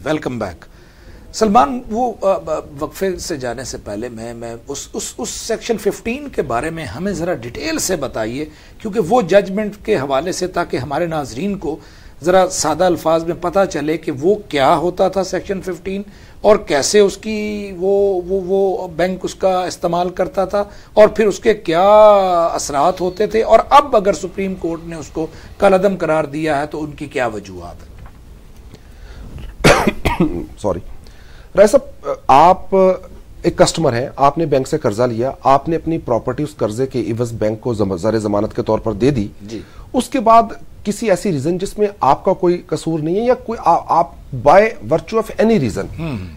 Welcome back. Salman, वो वक्फे से जाने से पहले मैं उस सेक्शन 15 के बारे में हमें ज़रा डिटेल से बताइए, क्योंकि वो जजमेंट के हवाले से, ताकि हमारे नाजरीन को ज़रा सादा अल्फाज में पता चले कि वो क्या होता था सेक्शन 15 और कैसे उसकी वो बैंक उसका इस्तेमाल करता था और फिर उसके क्या असरात होते थे, और अब अगर सुप्रीम कोर्ट ने उसको कलअदम करार दिया है तो उनकी क्या वजूहात है? सॉरी राय साहब, आप एक कस्टमर हैं, आपने बैंक से कर्जा लिया, आपने अपनी प्रॉपर्टी उस कर्जे के इवज बैंक को ज़र जमानत के तौर पर दे दी जी। उसके बाद किसी ऐसी रीजन जिसमें आपका कोई कसूर नहीं है या कोई आप by virtue of any reason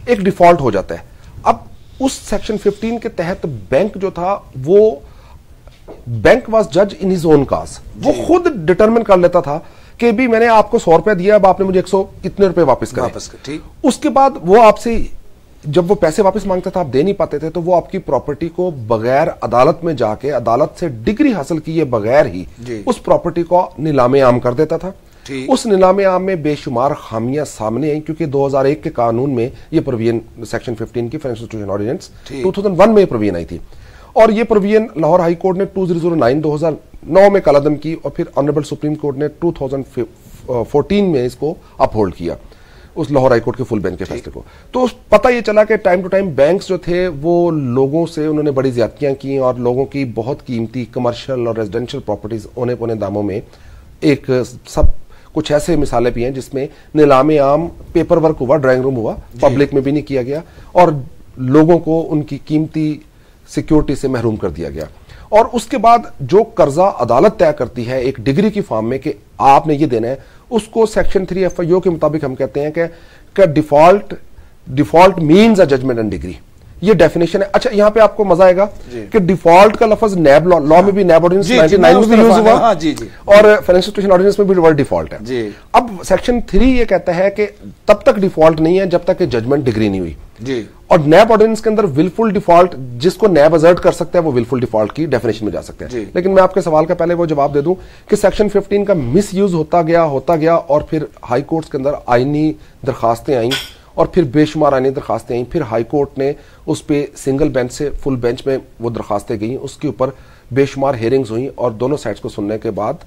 एक डिफॉल्ट हो जाता है। अब उस सेक्शन 15 के तहत बैंक जो था वो बैंक वाज जज इन हिज ओन काज, वो खुद डिटरमिन कर लेता था कि भी मैंने आपको 100 रुपए दिया, अब आपने मुझे 100 कितने रुपए वापस कर। ठीक। उसके बाद वो आपसे जब वो पैसे वापस मांगता था, आप दे नहीं पाते थे, तो वो आपकी प्रॉपर्टी को बगैर अदालत में जाके अदालत से डिग्री हासिल किए बगैर ही उस प्रॉपर्टी को नीलामे आम कर देता था। उस नीलामे आम में बेशुमार खामियां सामने आई, क्योंकि 2001 के कानून में ये प्रोविजन, सेक्शन 15 की फाइनेंशियल इंस्टीट्यूशन ऑर्डिनेंस 2001 में ये प्रोविजन आई थी, और ये प्रोविजन लाहौर हाई कोर्ट ने 2009 में कलअदम की, और फिर ऑनरेबल सुप्रीम कोर्ट ने 2014 में इसको अपहोल्ड किया, उस लाहौर हाई कोर्ट के फुल बेंच के फैसले को। तो पता ये चला कि टाइम टू टाइम बैंक्स जो थे वो लोगों से उन्होंने बड़ी ज्यादतियां की और लोगों की बहुत कीमती कमर्शियल और रेजिडेंशियल प्रॉपर्टीज औने पौने दामों में, एक सब कुछ ऐसे मिसालें भी हैं जिसमें नीलामे आम पेपर वर्क हुआ, ड्राइंग रूम हुआ, पब्लिक में भी नहीं किया गया, और लोगों को उनकी कीमती सिक्योरिटी से महरूम कर दिया गया। और उसके बाद जो कर्जा अदालत तय करती है एक डिग्री की फॉर्म में कि आपने ये देना है, उसको सेक्शन 3 FIO के मुताबिक हम कहते हैं कि default means a judgement and degree, ये डेफिनेशन है। अच्छा, यहां पे आपको मजा आएगा कि डिफॉल्ट का लफज नैब लॉ में भी, नैब ऑर्डिनेंस 99 में भी यूज हुआ, और फाइनेंशियल इंस्टीट्यूशन ऑर्डिनेंस में भी वर्ड डिफॉल्ट है। अब सेक्शन 3 ये कहता है कि तब तक डिफॉल्ट नहीं है जब तक कि जजमेंट डिग्री नहीं हुई जी। और नैब ऑर्डिनेंस के अंदर विलफुल डिफॉल्ट, जिसको नैब अजर्ट कर सकता है, वो विलफुल डिफॉल्ट की डेफिनेशन में जा सकते हैं। लेकिन मैं आपके सवाल का पहले वो जवाब दे दूं कि सेक्शन 15 का मिस यूज होता गया, और फिर हाई कोर्ट्स के अंदर आईनी दरखास्तें आई, और फिर बेशुमार आईनी दरखास्तें आई, फिर हाई कोर्ट ने उस पर सिंगल बेंच से फुल बेंच में वो दरखास्तें गई, उसके ऊपर बेशुमार हेयरिंग्स हुई, और दोनों साइड्स को सुनने के बाद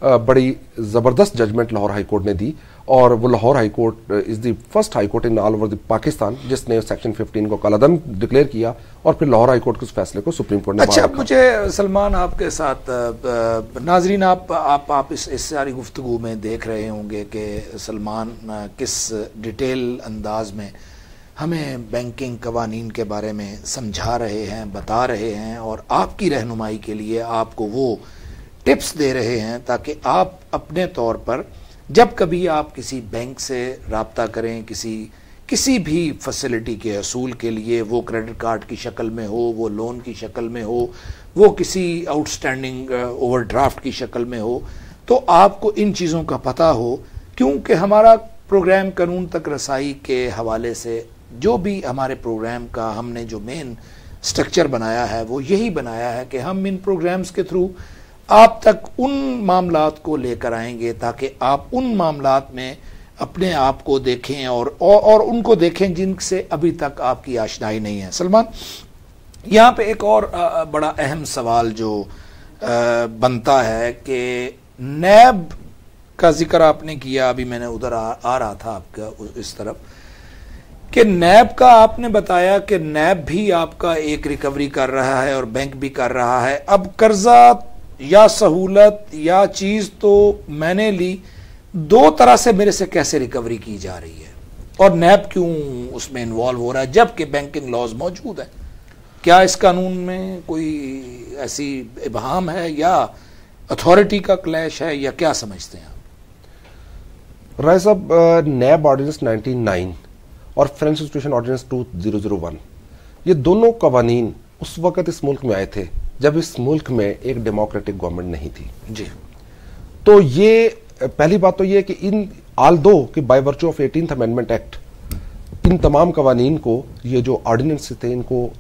बड़ी जबरदस्त जजमेंट लाहौर हाई कोर्ट ने दी, और वो Lahore high court is the first high court in all over the Pakistan जिसने सेक्शन 15 को कलअदम डिक्लेयर किया, और फिर लाहौर हाई कोर्ट के उस फैसले को सुप्रीम कोर्ट ने। अच्छा, मुझे सलमान आपके साथ, नाजरीन आप इस सारी गुफ्तगू में देख रहे होंगे कि सलमान किस डिटेल अंदाज में हमें बैंकिंग कवानीन के बारे में समझा रहे हैं, बता रहे हैं, और आपकी रहनुमाई के लिए आपको वो टिप्स दे रहे हैं ताकि आप अपने तौर पर जब कभी आप किसी बैंक से राब्ता करें, किसी भी फैसिलिटी के हसूल के लिए, वो क्रेडिट कार्ड की शक्ल में हो, वो लोन की शक्ल में हो, वो किसी आउटस्टैंडिंग ओवरड्राफ्ट की शक्ल में हो, तो आपको इन चीज़ों का पता हो, क्योंकि हमारा प्रोग्राम कानून तक रसाई के हवाले से जो भी हमारे प्रोग्राम का हमने जो मेन स्ट्रक्चर बनाया है वो यही बनाया है कि हम इन प्रोग्राम्स के थ्रू आप तक उन मामलात को लेकर आएंगे ताकि आप उन मामलात में अपने आप को देखें और उनको देखें जिनसे अभी तक आपकी आशनाई नहीं है। सलमान, यहाँ पे एक और बड़ा अहम सवाल जो बनता है कि नैब का जिक्र आपने किया, अभी मैंने उधर आ रहा था आपका इस तरफ, कि नैब का आपने बताया कि नैब भी आपका एक रिकवरी कर रहा है और बैंक भी कर रहा है। अब कर्जा या सहूलत या चीज तो मैंने ली, दो तरह से मेरे से कैसे रिकवरी की जा रही है, और नैब क्यों उसमें इन्वॉल्व हो रहा है जबकि बैंकिंग लॉज मौजूद है? क्या इस कानून में कोई ऐसी इबहाम है या अथॉरिटी का क्लैश है, या क्या समझते हैं आप? राय साहब, नैब ऑर्डिनेंस 99 और फाइनेंशियल इंस्टीट्यूशन ऑर्डिनेंस 2001, ये दोनों कवानीन उस वक्त इस मुल्क में आए थे जब इस मुल्क में एक डेमोक्रेटिक गवर्नमेंट नहीं थी जी। तो ये पहली बात तो ये कि इन आल दो कि by virtue of 18th amendment act in तमाम कवानीन को, ये जो ऑर्डिनेंस थे, इनको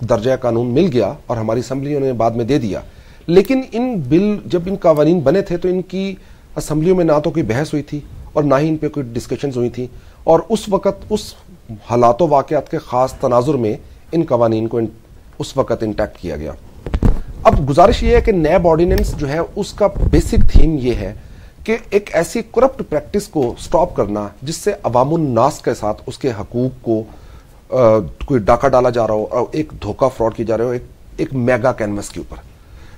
दर्जा कानून मिल गया और हमारी असम्बलियों ने बाद में दे दिया, लेकिन इन बिल जब इन कवानीन बने थे तो इनकी असम्बलियों में ना तो कोई बहस हुई थी और ना ही इन पे कोई डिस्कशंस हुई थी, और उस वक्त उस हालातों वाकयात के खास तनाजुर में इन कवानीन को उस वक्त इंटैक्ट किया गया। अब गुजारिश ये है कि नैब ऑर्डिनेंस जो है उसका बेसिक थीम ये है कि एक ऐसी करप्ट प्रैक्टिस को स्टॉप करना जिससे अवामुन नास के साथ उसके हकूक को कोई डाका डाला जा रहा हो और एक धोखा फ्रॉड की जा रहा हो एक मेगा कैनवस के ऊपर,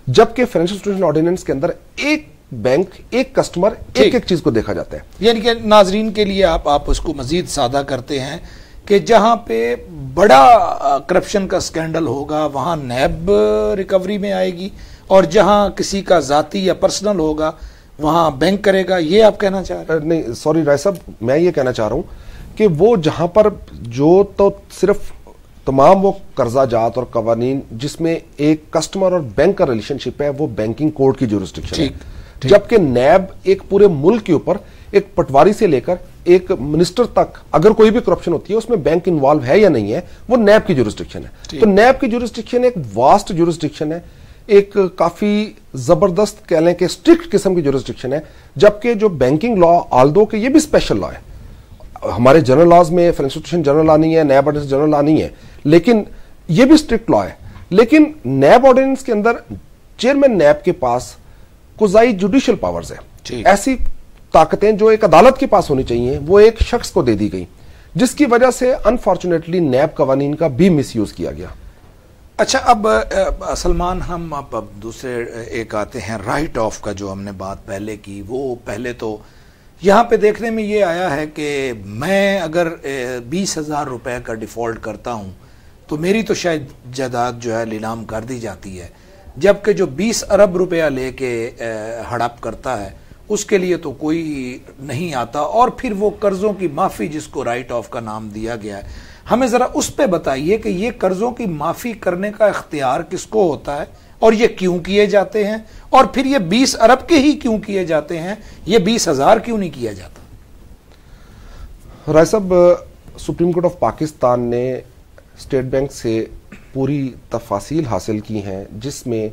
जबकि फाइनेंशियल इंस्टीट्यूशन ऑर्डिनेंस के अंदर एक बैंक, एक कस्टमर, एक एक चीज को देखा जाता है। यानी कि नाजरीन के लिए आप उसको मजीद सादा करते हैं कि जहां पे बड़ा करप्शन का स्कैंडल होगा वहां नैब रिकवरी में आएगी, और जहां किसी का जाती या पर्सनल होगा वहां बैंक करेगा, ये आप कहना चाह रहे हैं? नहीं, सॉरी राय साहब, मैं ये कहना चाह रहा हूं कि वो जहां पर जो तो सिर्फ तमाम वो कर्जा जात और कवानीन जिसमें एक कस्टमर और बैंक का रिलेशनशिप है वो बैंकिंग कोड की जुरिस्डिक्शन है, जबकि नैब एक पूरे मुल्क के ऊपर एक पटवारी से लेकर एक मिनिस्टर तक अगर कोई भी करप्शन होती है उसमें बैंक इन्वॉल्व है या नहीं है, वो नैब की जुरिस्डिक्शन है। तो नैब की जुरिस्डिक्शन एक वास्ट जुरिस्डिक्शन है, एक काफी जबरदस्त कह लें कि स्ट्रिक्ट किस्म की जुरिस्डिक्शन है, जबकि जो बैंकिंग लॉ आल्दो के ये भी स्पेशल लॉ है। हमारे जनरल लॉज में फाइनेंशियल जनरल लॉ नहीं है, नैब ऑर्डिनेंस जनरल लॉ नहीं है, लेकिन ये भी स्ट्रिक्ट लॉ है। लेकिन नैब ऑर्डिनेंस के अंदर चेयरमैन नैब के पास कुजाई जुडिशियल पावर्स है, ऐसी ताकतें जो एक अदालत के पास होनी चाहिए वो एक शख्स को दे दी गई, जिसकी वजह से अनफॉर्चुनेटली नैब कवानीन का भी मिसयूज किया गया। अच्छा, अब सलमान हम अब दूसरे एक आते हैं राइट ऑफ का, जो हमने बात पहले की। वो पहले तो यहाँ पे देखने में ये आया है कि मैं अगर 20,000 रुपए का डिफॉल्ट करता हूँ तो मेरी तो शायद जायदाद जो है नीलाम कर दी जाती है, जबकि जो 20 अरब रुपया लेके हड़प करता है उसके लिए तो कोई नहीं आता। और फिर वो कर्जों की माफी जिसको राइट ऑफ का नाम दिया गया है, हमें जरा उस पे बताइए कि ये कर्जों की माफी करने का इख्तियार किसको होता है और ये क्यों किए जाते हैं, और फिर ये 20 अरब के ही क्यों किए जाते हैं, ये 20,000 क्यों नहीं किया जाता? राय साहब, सुप्रीम कोर्ट ऑफ पाकिस्तान ने स्टेट बैंक से पूरी तफासील हासिल की हैं, जिसमें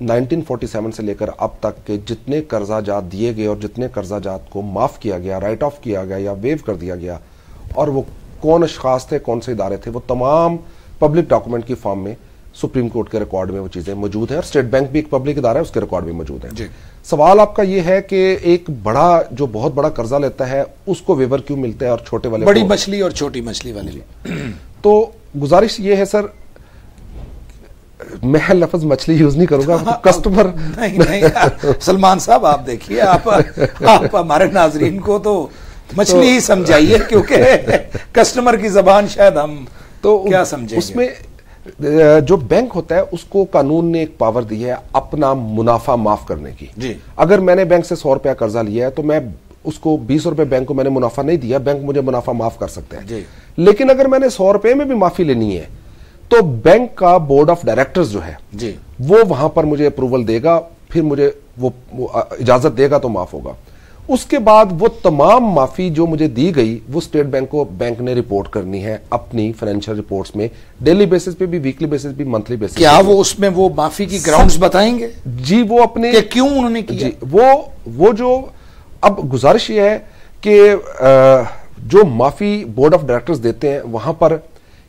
1947 से लेकर अब तक के जितने कर्जाजात दिए गए और जितने कर्जाजात को माफ किया गया, राइट ऑफ किया गया या वेव कर दिया गया, और वो कौन अशखास थे, कौन से इदारे थे, वो तमाम पब्लिक डॉक्यूमेंट की फॉर्म में सुप्रीम कोर्ट के रिकॉर्ड में वो चीजें मौजूद हैं, और स्टेट बैंक भी एक पब्लिक इदारा है, उसके रिकॉर्ड भी मौजूद है। सवाल आपका ये है कि एक बड़ा जो बहुत बड़ा कर्जा लेता है उसको वेवर क्यों मिलता है और छोटे वाले बड़ी मछली और छोटी मछली वाले? तो गुजारिश ये है सर, मैं लफ्ज मछली यूज नहीं करूंगा, कस्टमर नहीं, सलमान साहब आप देखिए, आप हमारे नाजरीन को तो मछली ही समझाइए, क्योंकि कस्टमर की जबान शायद हम तो क्या समझेंगे। उसमें जो बैंक होता है उसको कानून ने एक पावर दी है अपना मुनाफा माफ करने की। जी। अगर मैंने बैंक से 100 रुपया कर्जा लिया है तो मैं उसको 20 रुपए बैंक को मैंने मुनाफा नहीं दिया, बैंक मुझे मुनाफा माफ कर सकता है। जी। लेकिन अगर मैंने 100 रुपए में भी माफी लेनी है तो बैंक का बोर्ड ऑफ डायरेक्टर्स जो है जी, वो वहां पर मुझे अप्रूवल देगा, फिर मुझे वो इजाजत देगा तो माफ होगा। उसके बाद वो तमाम माफी जो मुझे दी गई वो स्टेट बैंक को बैंक ने रिपोर्ट करनी है अपनी फाइनेंशियल रिपोर्ट्स में, डेली बेसिस पे भी, वीकली बेसिस भी, मंथली बेसिस। क्या वो उसमें वो माफी की ग्राउंड्स बताएंगे? जी, वो अपने कि क्यों उन्होंने किया? जी, वो जो अब गुजारिश ये है कि जो माफी बोर्ड ऑफ डायरेक्टर्स देते हैं वहां पर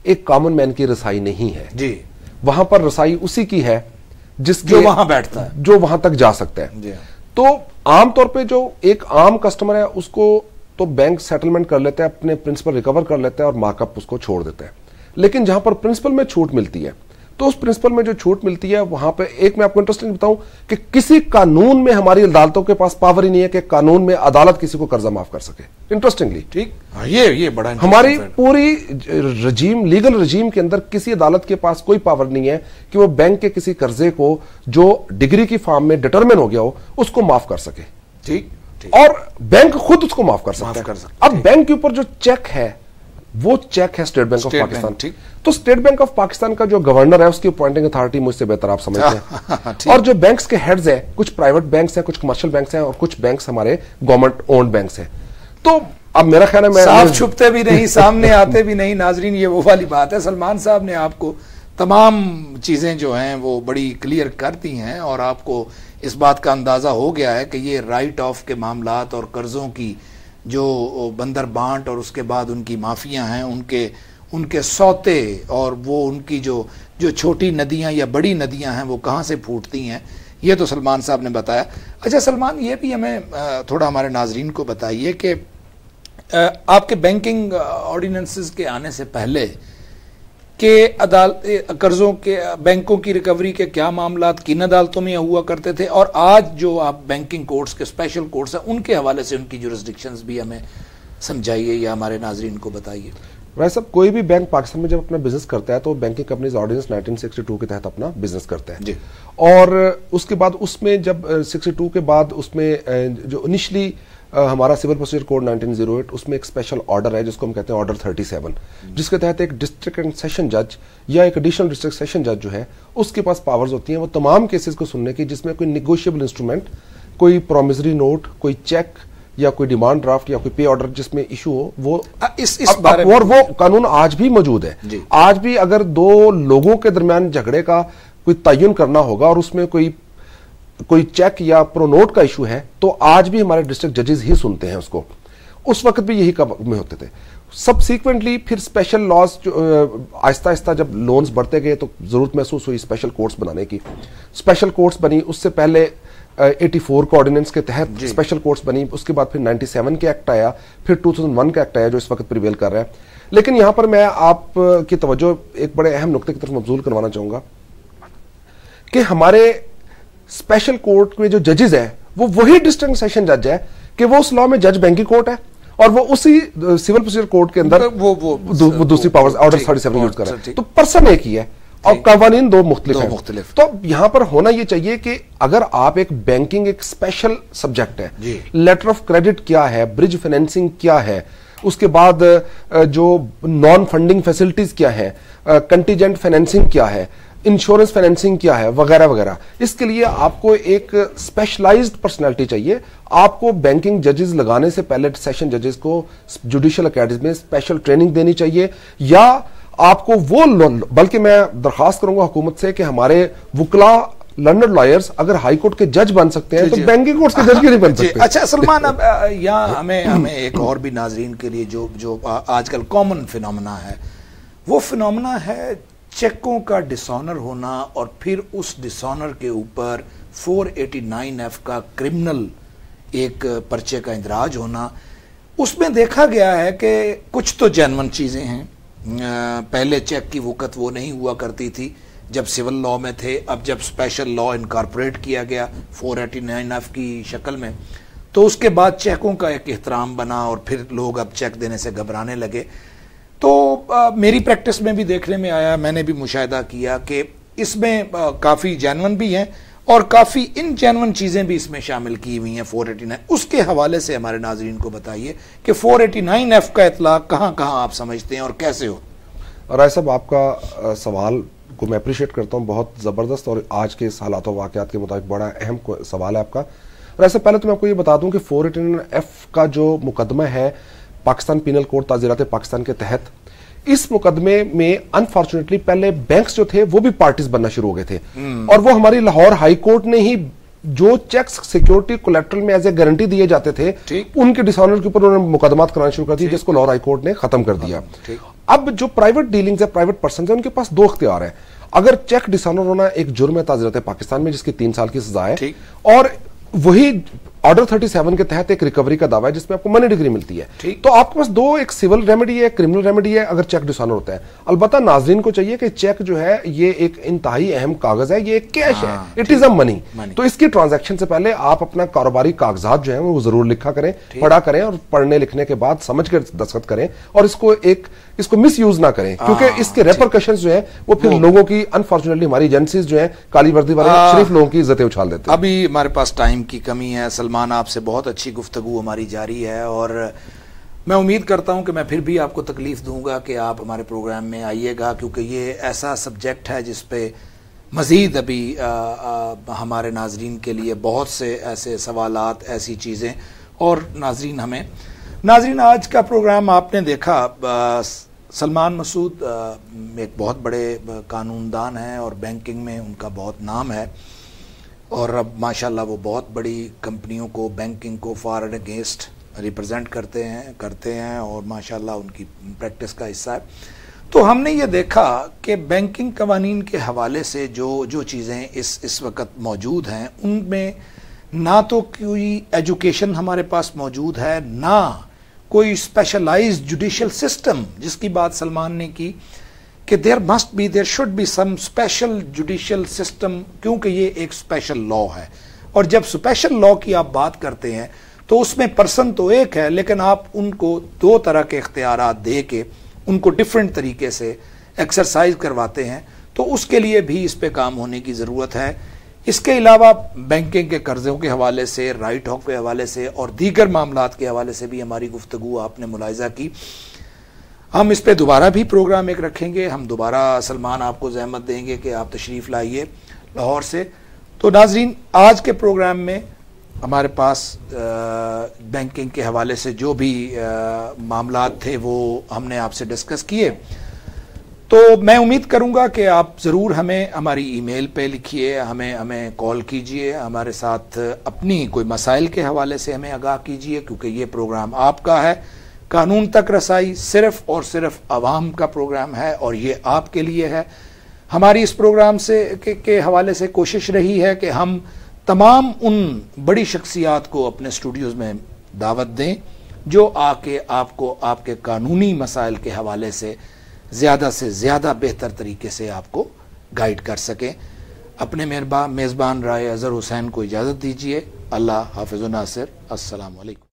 एक कॉमन मैन की रसाई नहीं है जी, वहां पर रसाई उसी की है जिसके जो वहां बैठता है, जो वहां तक जा सकता है जी। तो आमतौर पे जो एक आम कस्टमर है उसको तो बैंक सेटलमेंट कर लेता है, अपने प्रिंसिपल रिकवर कर लेता है और मार्कअप उसको छोड़ देता है। लेकिन जहां पर प्रिंसिपल में छूट मिलती है तो उस प्रिंसिपल में जो छूट मिलती है वहां पे एक मैं आपको इंटरेस्टिंग बताऊं कि किसी कानून में हमारी अदालतों के पास पावर ही नहीं है कि कानून में अदालत किसी को कर्जा माफ कर सके। इंटरेस्टिंगली, ठीक, ये बड़ा हमारी पूरी रजीम, लीगल रजीम के अंदर किसी अदालत के पास कोई पावर नहीं है कि वो बैंक के किसी कर्जे को जो डिग्री की फॉर्म में डिटरमिन हो गया हो उसको माफ कर सके। ठीक, और बैंक खुद उसको माफ कर सकता है। अब बैंक के ऊपर जो चेक है वो चेक है स्टेट बैंक ऑफ पाकिस्तान। तो स्टेट बैंक ऑफ पाकिस्तान का जो गवर्नर है उसकी अपॉइंटिंग अथॉरिटी मुझसे बेहतर आप समझते हैं। और जो बैंक्स के हेड्स हैं, कुछ प्राइवेट बैंक्स हैं, कुछ कमर्शियल बैंक्स हैं और कुछ बैंक्स हमारे गवर्नमेंट ओन्ड बैंक्स हैं। तो अब मेरा ख्याल है मैं साफ छुपते भी नहीं, सामने आते भी नहीं। नाजरीन, ये वो वाली बात है, सलमान साहब ने आपको तमाम चीज़ें जो हैं वो बड़ी क्लियर करती हैं और आपको इस बात का अंदाज़ा हो गया है कि ये राइट ऑफ के मामलात और कर्ज़ों की जो बंदर बांट और उसके बाद उनकी माफियाँ हैं, उनके सौते और वो उनकी जो छोटी नदियाँ या बड़ी नदियाँ हैं वो कहाँ से फूटती हैं, ये तो सलमान साहब ने बताया। अच्छा सलमान, ये भी हमें थोड़ा हमारे नाजरीन को बताइए कि आपके बैंकिंग ऑर्डिनेंसेस के आने से पहले के कर्जों के बैंकों की रिकवरी के क्या मामलात किन अदालतों में हुआ करते थे, और आज जो आप बैंकिंग कोर्ट्स के स्पेशल कोर्ट्स हैं उनके हवाले से उनकी जुरिस्डिक्शंस भी हमें समझाइए या हमारे नाजरीन को बताइए। भाई साहब, कोई भी बैंक पाकिस्तान में जब अपना बिजनेस करता है तो बैंकिंग कंपनीज ऑर्डिनेंस 1962 के तहत अपना बिजनेस करता है जी। और उसके बाद उसमें जब 62 के बाद उसमें जो इनिशियली हमारा सिविल प्रोसीजर कोड 1908 उसमें एक स्पेशल ऑर्डर है जिसको हम कहते हैं ऑर्डर 37, जिसके तहत एक डिस्ट्रिक्ट एंड सेशन जज या एक एडिशनल डिस्ट्रिक्ट सेशन जज जो है उसके पास पावर्स होती हैं वो तमाम केसेस को सुनने की जिसमें कोई निगोशिएबल इंस्ट्रूमेंट, कोई प्रोमिसरी नोट, कोई चेक या कोई डिमांड ड्राफ्ट या कोई पे ऑर्डर जिसमें इशू हो वो इस बारे में, और वो कानून आज भी मौजूद है। आज भी अगर दो लोगों के दरमियान झगड़े का कोई तयन करना होगा और उसमें कोई चेक या प्रोनोट का इशू है तो आज भी हमारे डिस्ट्रिक्ट जजेस ही सुनते हैं उसको। उस वक्त भी यही काम में होते थे। सबसीक्वेंटली फिर स्पेशल लॉज आहिस्ता आहिस्ता जब लोन्स बढ़ते गए तो जरूरत महसूस हुई स्पेशल कोर्ट्स बनाने की। स्पेशल कोर्ट्स बनी, उससे पहले 84 का ऑर्डिनेंस के तहत स्पेशल कोर्ट्स बनी, उसके बाद फिर 97 के एक्ट आया, फिर 2001 का एक्ट आया जो इस वक्त प्रिवेल कर रहा है। लेकिन यहां पर मैं आपकी तवज्जो एक बड़े अहम नुक्ते की तरफ मबजूल करवाना चाहूंगा कि हमारे स्पेशल कोर्ट के जो जजेस है वो वही डिस्ट्रिक्ट सेशन जज है कि वो उस लॉ में जज बैंकिंग कोर्ट है और वो उसी सिविल प्रोसीजर कोर्ट के अंदर वो दूसरी पावर्स ऑर्डर 37 यूज कर रहा है। तो पर्सन एक ही है और कवानीन दो मुख्तलिफ। तो यहां पर होना यह चाहिए कि अगर आप एक बैंकिंग एक स्पेशल सब्जेक्ट है, लेटर ऑफ क्रेडिट क्या है, ब्रिज फाइनेंसिंग क्या है, उसके बाद जो नॉन फंडिंग फैसिलिटीज क्या है, कंटीजेंट फाइनेंसिंग क्या है, इंश्योरेंस फाइनेंसिंग क्या है, वगैरह वगैरह, इसके लिए आपको एक स्पेशलाइज्ड पर्सनालिटी चाहिए। आपको बैंकिंग जजेस लगाने से पहले सेशन जजेस को जुडिशियल अकेडमी में स्पेशल ट्रेनिंग देनी चाहिए या आपको वो, बल्कि मैं दरखास्त करूंगा हुकूमत से कि हमारे वुकला लर्नड लॉयर्स अगर हाई कोर्ट के जज बन सकते हैं तो बैंकिंग कोर्ट के जज क्यों नहीं बन सकते। अच्छा सलमान, अब यहाँ हमें एक और भी नाजरीन के लिए जो आजकल कॉमन फिनोमेना है वो फिनोमेना है चेकों का डिसऑनर होना और फिर उस डिसऑनर के ऊपर 489F का क्रिमिनल एक पर्चे का इंदराज होना। उसमें देखा गया है कि कुछ तो जेन्युइन चीजें हैं। पहले चेक की वक़्त वो नहीं हुआ करती थी जब सिविल लॉ में थे, अब जब स्पेशल लॉ इनकॉर्पोरेट किया गया 489F की शक्ल में तो उसके बाद चेकों का एक एहतराम बना और फिर लोग अब चेक देने से घबराने लगे। तो मेरी प्रैक्टिस में भी देखने में आया, मैंने भी मुशाहिदा किया कि इसमें काफ़ी जेन्युइन भी हैं और काफ़ी इनजेन्युइन चीज़ें भी इसमें शामिल की हुई हैं 489। उसके हवाले से हमारे नाजरीन को बताइए कि 489F का इतलाक कहाँ कहाँ आप समझते हैं और कैसे हो। राय साहब, आपका सवाल को मैं अप्रिशिएट करता हूँ, बहुत ज़बरदस्त और आज के हालात और वाक़यात के मुताबिक बड़ा अहम सवाल है आपका। राय साहब, पहले तो मैं आपको ये बता दूं कि 489F का जो मुकदमा है पाकिस्तान पीनल कोड ताज़ीरात पाकिस्तान के तहत, इस मुकदमे में अनफॉर्चुनेटली पहले बैंक्स जो थे वो भी पार्टीज बनना शुरू हो गए थे और वो हमारी लाहौर हाई कोर्ट ने ही जो चेक्स सिक्योरिटी कोलेट्रल में एज ए गारंटी दिए जाते थे उनके डिसऑनर के ऊपर उन्होंने मुकदमात कराना शुरू कर दिया जिसको लाहौर हाई कोर्ट ने खत्म कर दिया। अब जो प्राइवेट डीलिंग्स है, प्राइवेट पर्सन है, उनके पास दो इख्तियार है। अगर चेक डिसऑनर होना एक जुर्म है ताज़ीरात पाकिस्तान में जिसकी 3 साल की सजा है और वही ऑर्डर 37 के तहत एक रिकवरी का दावा है जिसमें आपको मनी डिग्री मिलती है, तो आपके पास दो, एक सिविल रेमेडी है, एक क्रिमिनल रेमेडी है अगर चेक डिसऑनर होता है। अलबत्ता नाजरीन को चाहिए कि चेक जो है ये एक इंतहाई अहम कागज है, ये एक कैश है, इट इज अ मनी। तो इसकी ट्रांजैक्शन से पहले आप अपना कारोबारी कागजात जो है वो जरूर लिखा करें, पढ़ा करें और पढ़ने लिखने के बाद समझ कर दस्तखत करें और इसको मिस यूज ना करें क्योंकि इसके रेपरकशंस जो है वो फिर लोगों की, अनफॉर्चुनेटली हमारी एजेंसीज जो है काली वर्दी वाले शरीफ लोगों की इज्जतें उछाल देते हैं। अभी हमारे पास टाइम की कमी है सलमान, आपसे बहुत अच्छी गुफ्तगू हमारी जारी है और मैं उम्मीद करता हूं कि मैं फिर भी आपको तकलीफ दूंगा कि आप हमारे प्रोग्राम में आइएगा क्योंकि ये ऐसा सब्जेक्ट है जिस पे मज़ीद अभी हमारे नाजरीन के लिए बहुत से ऐसे सवालात, ऐसी चीज़ें और नाजरीन आज का प्रोग्राम आपने देखा सलमान मसूद एक बहुत बड़े कानूनदान हैं और बैंकिंग में उनका बहुत नाम है, और अब माशाल्लाह वो बहुत बड़ी कंपनियों को, बैंकिंग को फॉर एंड अगेंस्ट रिप्रेजेंट करते हैं और माशाल्लाह उनकी प्रैक्टिस का हिस्सा है। तो हमने ये देखा कि बैंकिंग कवानीन के हवाले से जो चीज़ें इस वक्त मौजूद हैं, उनमें ना तो कोई एजुकेशन हमारे पास मौजूद है, ना कोई स्पेशलाइज्ड जुडिशियल सिस्टम, जिसकी बात सलमान ने की कि there should be some special judicial system, क्योंकि ये एक स्पेशल लॉ है। और जब स्पेशल लॉ की आप बात करते हैं तो उसमें पर्सन तो एक है, लेकिन आप उनको दो तरह के इख्तियारात दे के उनको डिफरेंट तरीके से एक्सरसाइज करवाते हैं। तो उसके लिए भी इस पे काम होने की ज़रूरत है। इसके अलावा बैंकिंग के कर्ज़ों के हवाले से, राइट ऑफ के हवाले से और दीगर मामलात के हवाले से भी हमारी गुफ्तगू आपने मुलाहिज़ा की। हम इस पे दोबारा भी प्रोग्राम एक रखेंगे। हम दोबारा सलमान आपको जहमत देंगे कि आप तशरीफ़ लाइए लाहौर से। तो नाज़रीन, आज के प्रोग्राम में हमारे पास बैंकिंग के हवाले से जो भी मामलात थे वो हमने आपसे डिस्कस किए। तो मैं उम्मीद करूंगा कि आप ज़रूर हमें हमारी ईमेल पे लिखिए, हमें कॉल कीजिए, हमारे साथ अपनी कोई मसाइल के हवाले से हमें आगाह कीजिए, क्योंकि ये प्रोग्राम आपका है। कानून तक रसाई सिर्फ और सिर्फ आवाम का प्रोग्राम है और ये आपके लिए है। हमारी इस प्रोग्राम से के हवाले से कोशिश रही है कि हम तमाम उन बड़ी शख्सियात को अपने स्टूडियोज़ में दावत दें जो आके आपको आपके कानूनी मसाइल के हवाले से ज़्यादा बेहतर तरीके से आपको गाइड कर सकें। अपने मेज़बान राय अज़हर हुसैन को इजाज़त दीजिए। अल्लाह हाफ़िज़ व नासिर। अस्सलामु अलैकुम।